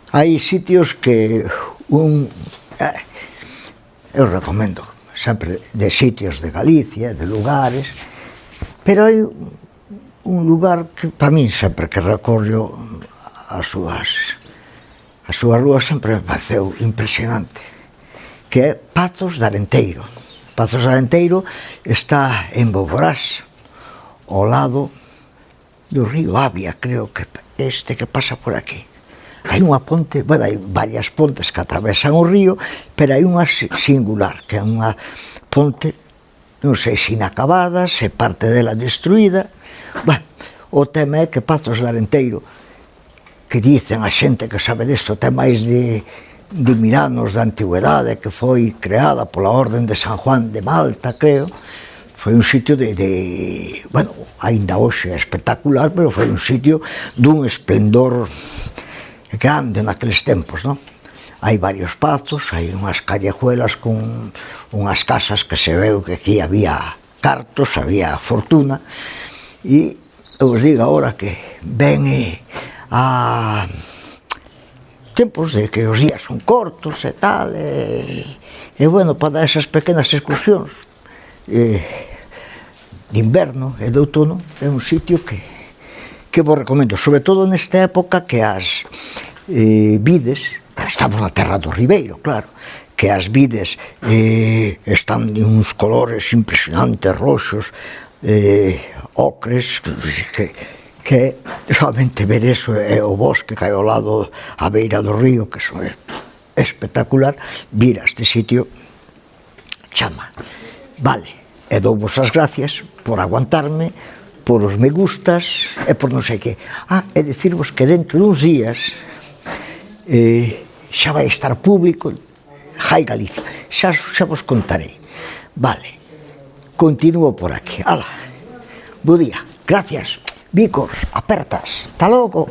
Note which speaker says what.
Speaker 1: Hai sitios que eu recomendo sempre de sitios de Galicia, de lugares, pero hai un lugar que para min sempre que recorro as súas rúas sempre me pareceu impresionante, que é Pazos de Arenteiro. Pazos de Arenteiro está en Boborás, ao lado do río Avia, creo que este que pasa por aquí. Hai unha ponte, bueno, hai varias pontes que atravesan o río, pero hai unha singular, que é unha ponte, non sei se inacabada, se parte dela destruída. Bueno, o tema é que Pazos de Arenteiro, que dicen a xente que sabe disto, ten máis de 1000 anos de antigüedade, que foi creada pola Orden de San Juan de Malta, creo. Foi un sitio bueno, aínda hoxe é espectacular, pero foi un sitio dun esplendor grande naqueles tempos, non? Hai varios pazos, hai unhas callejuelas con unhas casas que se veu que aquí había cartos, había fortuna, e eu vos digo agora que ven a tempos de que os días son cortos e tal, e bueno, para esas pequenas excursións de inverno e de outono é un sitio que vos recomendo, sobre todo nesta época que as vides, estamos na terra do Ribeiro, claro, que as vides están de uns colores impresionantes, roxos, ocres, que solamente ver eso é o bosque que hai ao lado, a beira do río, que é espectacular. Vir a este sitio chama. Vale, e douvos as gracias por aguantarme, por os me gustas e por non sei que. E dicirvos que dentro duns días xa vai estar público Jai Galicia, xa vos contarei. Vale, continuo por aquí. Ala, bo día, gracias, bicos, apertas, hasta logo.